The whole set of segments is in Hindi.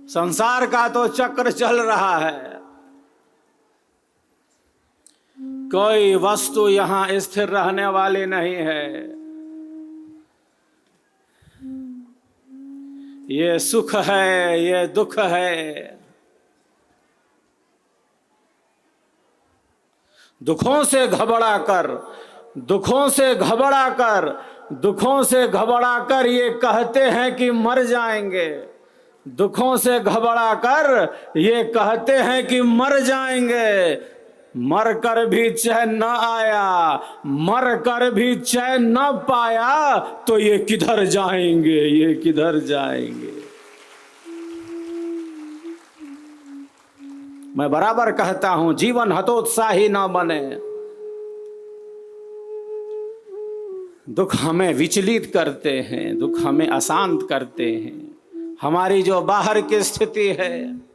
संसार का तो चक्र चल रहा है, कोई वस्तु यहां स्थिर रहने वाली नहीं है। ये सुख है, ये दुख है। दुखों से घबरा कर, दुखों से घबरा कर, दुखों से घबरा कर ये कहते हैं कि मर जाएंगे। दुखों से घबरा कर ये कहते हैं कि मर जाएंगे। मर कर भी चैन न आया, मर कर भी चैन न पाया, तो ये किधर जाएंगे, ये किधर जाएंगे। मैं बराबर कहता हूं, जीवन हतोत्साही न बने। दुख हमें विचलित करते हैं, दुख हमें अशांत करते हैं। हमारी जो बाहर की स्थिति है,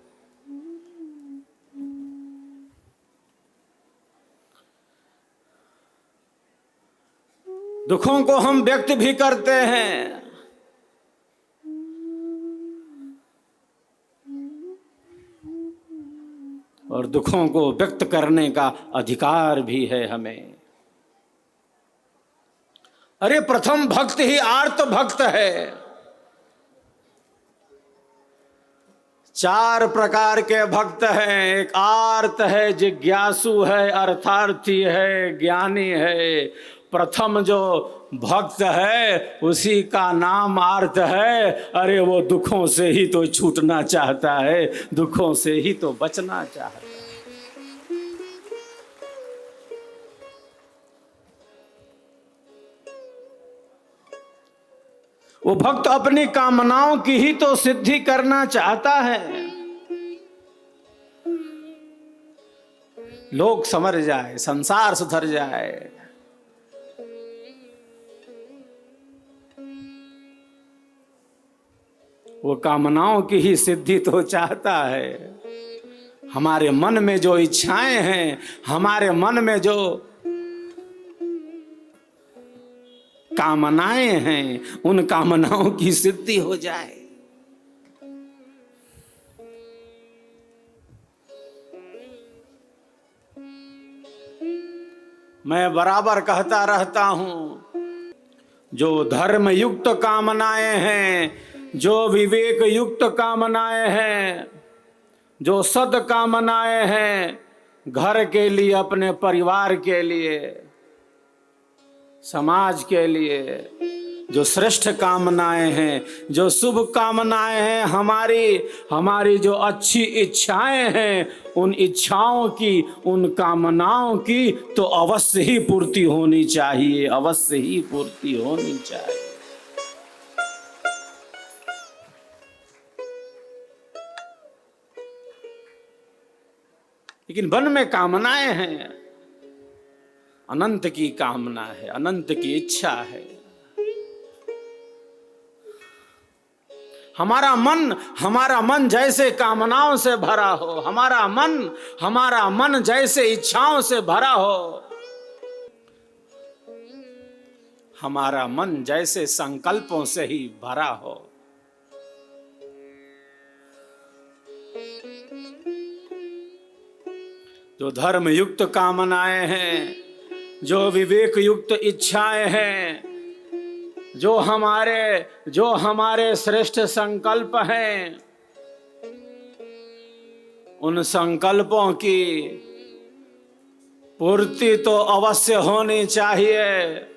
दुखों को हम व्यक्त भी करते हैं, और दुखों को व्यक्त करने का अधिकार भी है हमें। अरे प्रथम भक्त ही आर्त भक्त है। 4 प्रकार के भक्त हैं। एक आर्त है, जिज्ञासु है, अर्थार्थी है, ज्ञानी है। प्रथम जो भक्त है उसी का नाम आर्त है। अरे वो दुखों से ही तो छूटना चाहता है, दुखों से ही तो बचना चाहता है। वो भक्त अपनी कामनाओं की ही तो सिद्धि करना चाहता है। लोग समझ जाए, संसार सुधर जाए। वो कामनाओं की ही सिद्धि तो चाहता है। हमारे मन में जो इच्छाएं हैं, हमारे मन में जो कामनाएं हैं, उन कामनाओं की सिद्धि हो जाए। मैं बराबर कहता रहता हूं, जो धर्म युक्त कामनाएं हैं, जो विवेक युक्त कामनाएं हैं, जो सद कामनाएं हैं, घर के लिए, अपने परिवार के लिए, समाज के लिए, जो श्रेष्ठ कामनाएं हैं, जो शुभ कामनाएं हैं, हमारी जो अच्छी इच्छाएं हैं, उन इच्छाओं की, उन कामनाओं की तो अवश्य ही पूर्ति होनी चाहिए, अवश्य ही पूर्ति होनी चाहिए। लेकिन मन में कामनाएं हैं, अनंत की कामना है, अनंत की इच्छा है। हमारा मन जैसे कामनाओं से भरा हो, हमारा मन जैसे इच्छाओं से भरा हो, हमारा मन जैसे संकल्पों से ही भरा हो, जो धर्म युक्त कामनाएं हैं, जो विवेक युक्त इच्छाएं हैं, जो हमारे श्रेष्ठ संकल्प हैं, उन संकल्पों की पूर्ति तो अवश्य होनी चाहिए।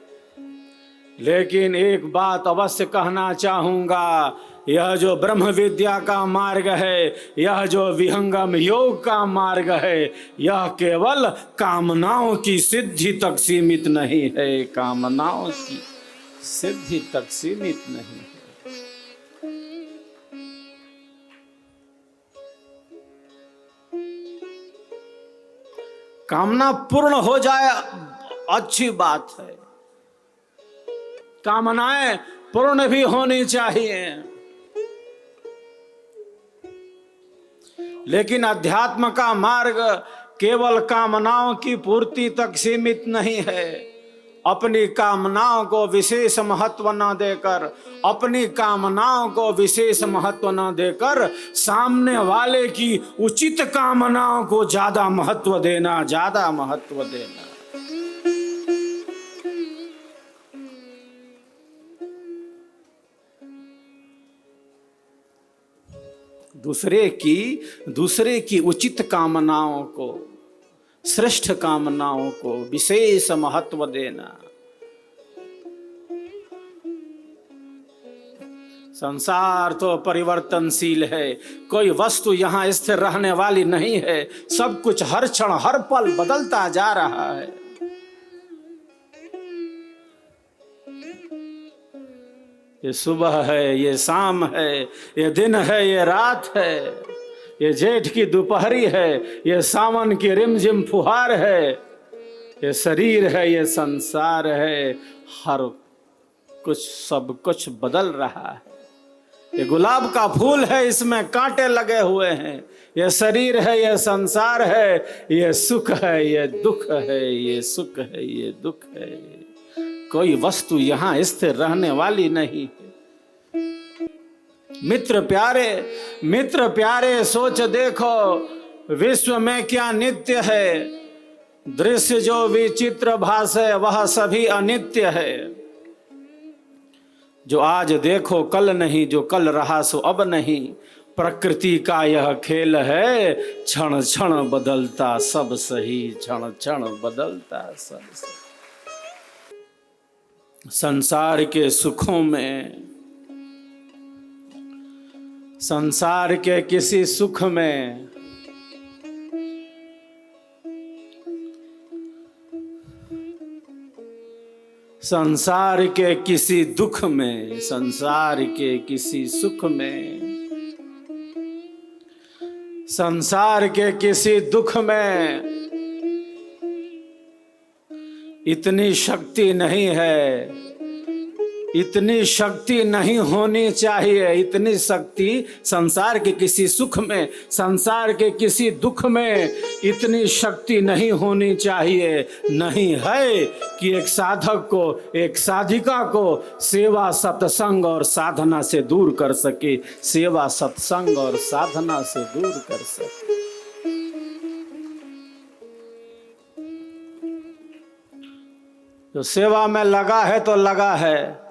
लेकिन एक बात अवश्य कहना चाहूंगा, यह जो ब्रह्म विद्या का मार्ग है, यह जो विहंगम योग का मार्ग है, यह केवल कामनाओं की सिद्धि तक सीमित नहीं है, कामनाओं की सिद्धि तक सीमित नहीं है। कामना पूर्ण हो जाए अच्छी बात है, कामनाएं पूर्ण भी होनी चाहिए। लेकिन अध्यात्म का मार्ग केवल कामनाओं की पूर्ति तक सीमित नहीं है। अपनी कामनाओं को विशेष महत्व न देकर, अपनी कामनाओं को विशेष महत्व न देकर सामने वाले की उचित कामनाओं को ज्यादा महत्व देना, ज्यादा महत्व देना। दूसरे की उचित कामनाओं को, श्रेष्ठ कामनाओं को विशेष महत्व देना। संसार तो परिवर्तनशील है, कोई वस्तु यहां स्थिर रहने वाली नहीं है। सब कुछ हर क्षण हर पल बदलता जा रहा है। ये सुबह है, ये शाम है, ये दिन है, ये रात है, ये जेठ की दोपहरी है, ये सावन की रिमझिम फुहार है, ये शरीर है, ये संसार है। हर कुछ, सब कुछ बदल रहा है। ये गुलाब का फूल है, इसमें कांटे लगे हुए हैं। ये शरीर है, ये संसार है, ये सुख है, ये दुख है, ये सुख है, ये दुख है। कोई वस्तु यहां स्थिर रहने वाली नहीं है। मित्र प्यारे सोच देखो, विश्व में क्या नित्य है। दृश्य जो विचित्र भासे वह सभी अनित्य है। जो आज देखो कल नहीं, जो कल रहा सो अब नहीं। प्रकृति का यह खेल है, क्षण क्षण बदलता सब सही, क्षण क्षण बदलता सब सही। संसार के सुखों में, संसार के किसी सुख में, संसार के किसी दुख में, संसार के किसी सुख में, संसार के किसी दुख में इतनी शक्ति नहीं है, इतनी शक्ति नहीं होनी चाहिए। इतनी शक्ति संसार के किसी सुख में, संसार के किसी दुख में इतनी शक्ति नहीं होनी चाहिए। नहीं है कि एक साधक को, एक साधिका को सेवा सत्संग और साधना से दूर कर सके, सेवा सत्संग और साधना से दूर कर सके। जो सेवा में लगा है तो लगा है,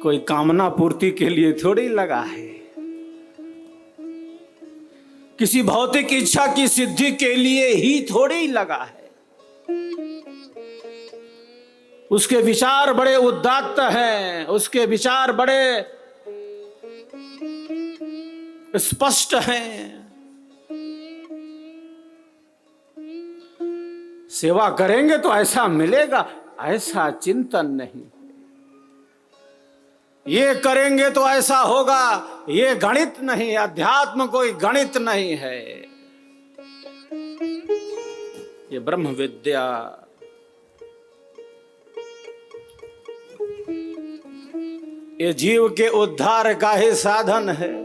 कोई कामना पूर्ति के लिए थोड़ी लगा है। किसी भौतिक इच्छा की सिद्धि के लिए ही थोड़ी लगा है। उसके विचार बड़े उदात्त हैं, उसके विचार बड़े स्पष्ट हैं। सेवा करेंगे तो ऐसा मिलेगा, ऐसा चिंतन नहीं। ये करेंगे तो ऐसा होगा, ये गणित नहीं। अध्यात्म कोई गणित नहीं है, ये ब्रह्म विद्या। ये जीव के उद्धार का ही साधन है।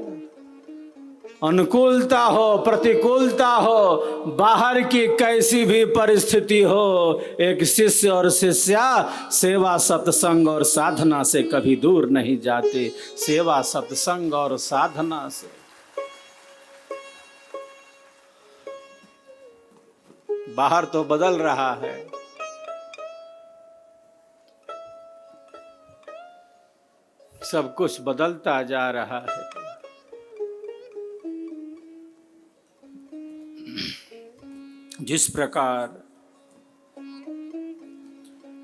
अनुकूलता हो, प्रतिकूलता हो, बाहर की कैसी भी परिस्थिति हो, एक शिष्य और शिष्या सेवा सत्संग और साधना से कभी दूर नहीं जाते। सेवा सत्संग और साधना से। बाहर तो बदल रहा है, सब कुछ बदलता जा रहा है। जिस प्रकार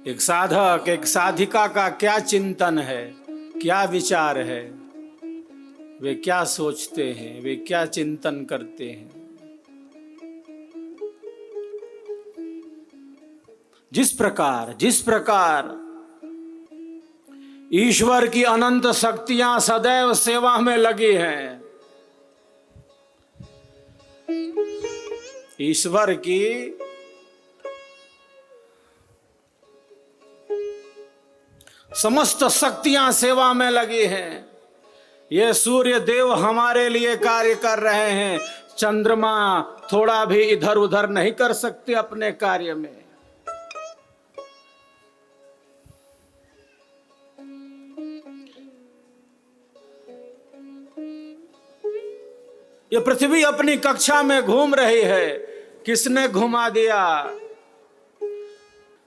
एक साधक, एक साधिका का क्या चिंतन है, क्या विचार है, वे क्या सोचते हैं, वे क्या चिंतन करते हैं, जिस प्रकार ईश्वर की अनंत शक्तियां सदैव सेवा में लगी हैं। ईश्वर की समस्त शक्तियां सेवा में लगी हैं। ये सूर्य देव हमारे लिए कार्य कर रहे हैं। चंद्रमा थोड़ा भी इधर उधर नहीं कर सकते अपने कार्य में। ये पृथ्वी अपनी कक्षा में घूम रही है, किसने घुमा दिया?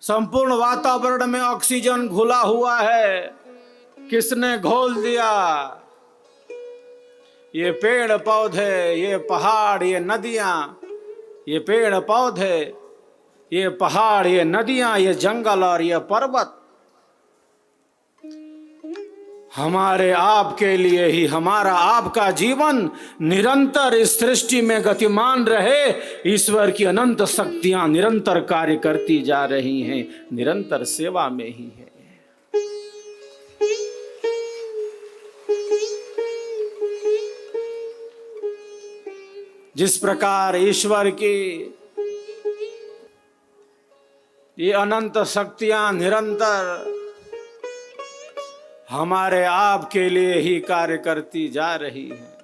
संपूर्ण वातावरण में ऑक्सीजन घुला हुआ है, किसने घोल दिया? ये पेड़ पौधे, ये पहाड़, ये नदियां, ये पेड़ पौधे, ये पहाड़, ये नदियां, ये जंगल और ये पर्वत हमारे आपके लिए ही, हमारा आपका जीवन निरंतर इस सृष्टि में गतिमान रहे। ईश्वर की अनंत शक्तियां निरंतर कार्य करती जा रही हैं, निरंतर सेवा में ही है। जिस प्रकार ईश्वर की ये अनंत शक्तियां निरंतर हमारे आप के लिए ही कार्य करती जा रही है।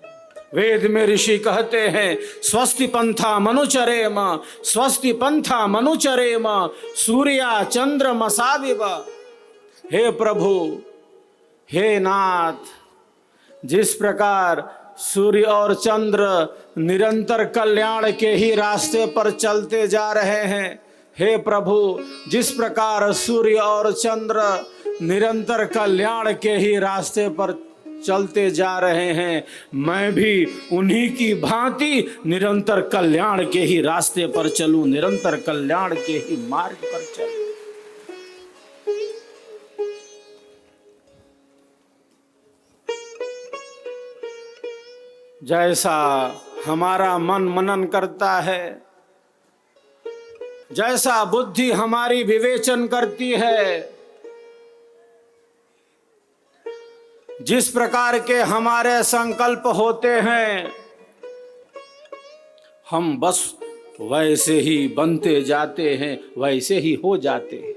वेद में ऋषि कहते हैं, स्वस्ति पंथा मनुचरेम, स्वस्ति पंथा मनुचरेम, सूर्या चंद्रमसाविव। हे प्रभु, हे नाथ, जिस प्रकार सूर्य और चंद्र निरंतर कल्याण के ही रास्ते पर चलते जा रहे हैं, हे प्रभु, जिस प्रकार सूर्य और चंद्र निरंतर कल्याण के ही रास्ते पर चलते जा रहे हैं, मैं भी उन्हीं की भांति निरंतर कल्याण के ही रास्ते पर चलूं, निरंतर कल्याण के ही मार्ग पर चलूं। जैसा हमारा मन मनन करता है, जैसा बुद्धि हमारी विवेचन करती है, जिस प्रकार के हमारे संकल्प होते हैं, हम बस वैसे ही बनते जाते हैं, वैसे ही हो जाते हैं।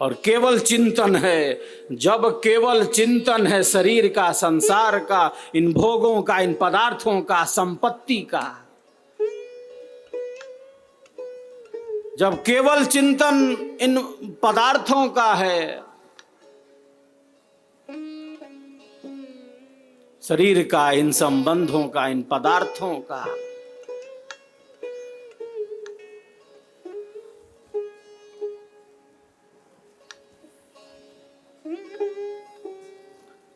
और केवल चिंतन है, जब केवल चिंतन है शरीर का, संसार का, इन भोगों का, इन पदार्थों का, संपत्ति का, जब केवल चिंतन इन पदार्थों का है, शरीर का, इन संबंधों का, इन पदार्थों का,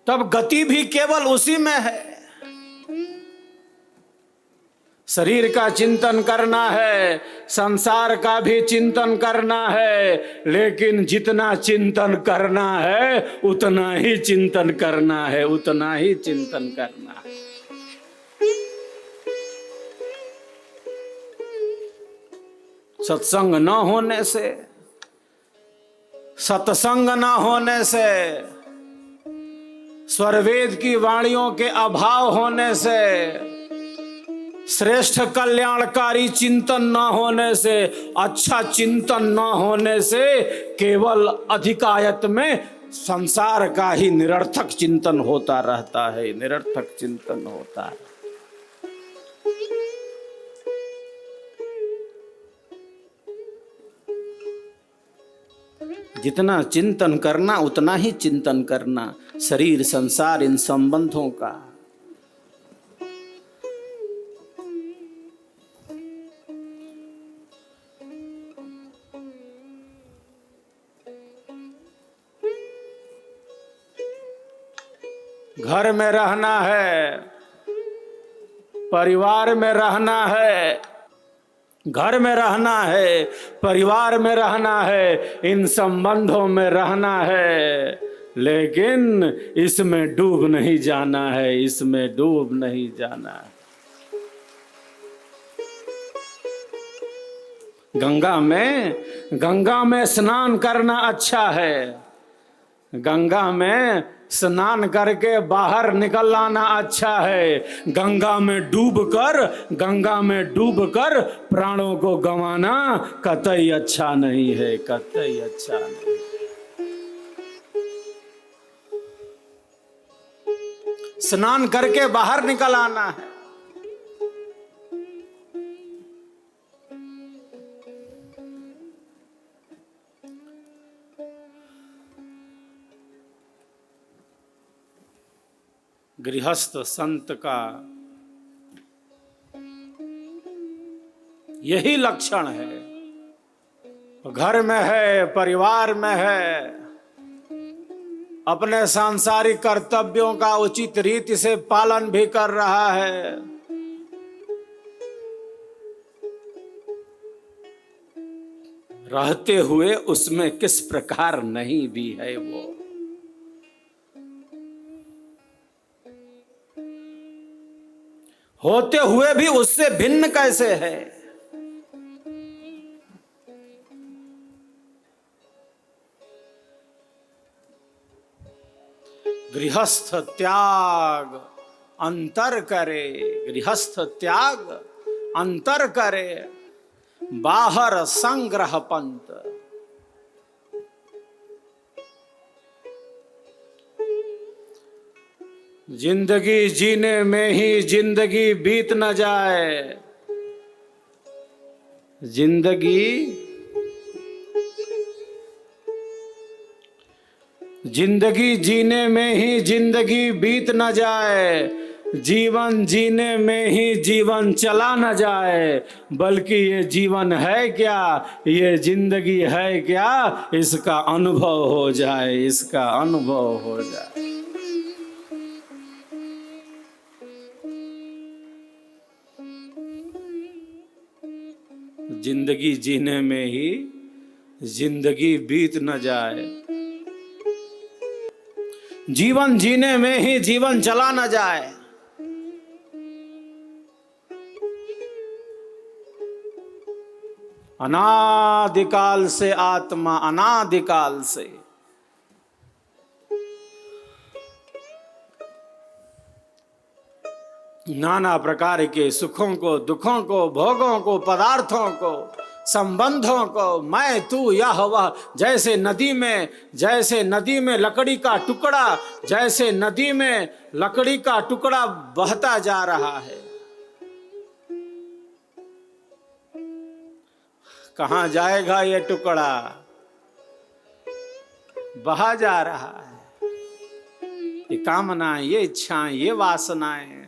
तब गति भी केवल उसी में है। शरीर का चिंतन करना है, संसार का भी चिंतन करना है, लेकिन जितना चिंतन करना है उतना ही चिंतन करना है, उतना ही चिंतन करना है। सत्संग न होने से, सत्संग न होने से, स्वरवेद की वाणियों के अभाव होने से, श्रेष्ठ कल्याणकारी चिंतन न होने से, अच्छा चिंतन न होने से, केवल अधिकायत में संसार का ही निरर्थक चिंतन होता रहता है, निरर्थक चिंतन होता है। जितना चिंतन करना उतना ही चिंतन करना, शरीर, संसार, इन संबंधों का। घर में रहना है, परिवार में रहना है, घर में रहना है, परिवार में रहना है, इन संबंधों में रहना है, लेकिन इसमें डूब नहीं जाना है, इसमें डूब नहीं जाना है। गंगा में स्नान करना अच्छा है, गंगा में स्नान करके बाहर निकल आना अच्छा है, गंगा में डूबकर प्राणों को गंवाना कतई अच्छा नहीं है, कतई अच्छा नहीं। स्नान करके बाहर निकल आना है। गृहस्थ संत का यही लक्षण है। घर में है, परिवार में है, अपने सांसारिक कर्तव्यों का उचित रीति से पालन भी कर रहा है, रहते हुए उसमें किस प्रकार नहीं भी है वो। होते हुए भी उससे भिन्न कैसे है। गृहस्थ त्याग अंतर करे, गृहस्थ त्याग अंतर करे, बाहर संग्रह पंत। जिंदगी जीने में ही जिंदगी बीत न जाए, जिंदगी जीने में ही जिंदगी बीत न जाए, जीवन जीने में ही जीवन चला न जाए, बल्कि ये जीवन है क्या, ये जिंदगी है क्या, इसका अनुभव हो जाए, इसका अनुभव हो जाए। जिंदगी जीने में ही जिंदगी बीत न जाए, जीवन जीने में ही जीवन चला न जाए। अनादिकाल से आत्मा, अनादिकाल से नाना प्रकार के सुखों को, दुखों को, भोगों को, पदार्थों को, संबंधों को, मैं तू यह वह, जैसे नदी में लकड़ी का टुकड़ा, जैसे नदी में लकड़ी का टुकड़ा बहता जा रहा है। कहाँ जाएगा ये टुकड़ा, बहा जा रहा है। ये कामनाएं, ये इच्छाएं, ये वासनाएं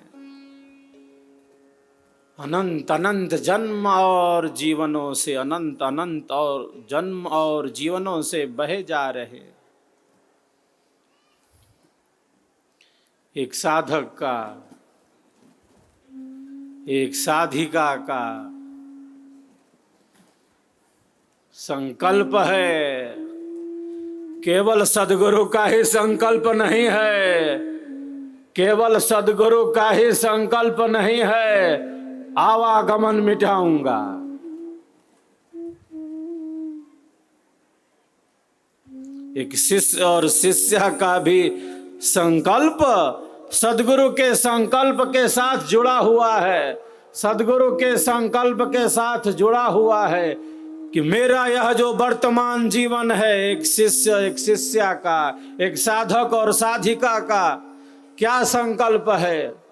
अनंत अनंत जन्म और जीवनों से, अनंत अनंत और जन्म और जीवनों से बहे जा रहे। एक साधक का, एक साधिका का संकल्प है, केवल सद्गुरु का ही संकल्प नहीं है, केवल सद्गुरु का ही संकल्प नहीं है, आवागमन मिटाऊंगा। एक शिष्य और शिष्या का भी संकल्प सद्गुरु के संकल्प के साथ जुड़ा हुआ है, सद्गुरु के संकल्प के साथ जुड़ा हुआ है कि मेरा यह जो वर्तमान जीवन है, एक शिष्य एक शिष्या का, एक साधक और साधिका का क्या संकल्प है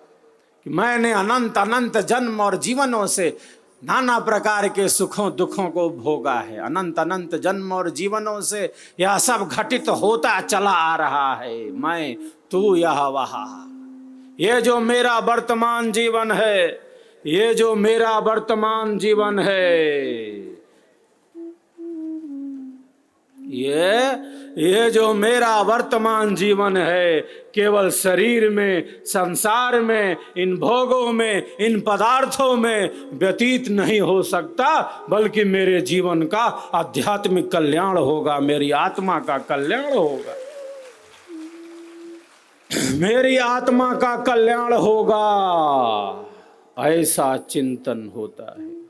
कि मैंने अनंत अनंत जन्म और जीवनों से नाना प्रकार के सुखों दुखों को भोगा है, अनंत अनंत जन्म और जीवनों से यह सब घटित होता चला आ रहा है। मैं तू यह वहा, ये जो मेरा वर्तमान जीवन है, ये जो मेरा वर्तमान जीवन है, ये जो मेरा वर्तमान जीवन है, केवल शरीर में, संसार में, इन भोगों में, इन पदार्थों में व्यतीत नहीं हो सकता, बल्कि मेरे जीवन का आध्यात्मिक कल्याण होगा, मेरी आत्मा का कल्याण होगा, मेरी आत्मा का कल्याण होगा। ऐसा चिंतन होता है।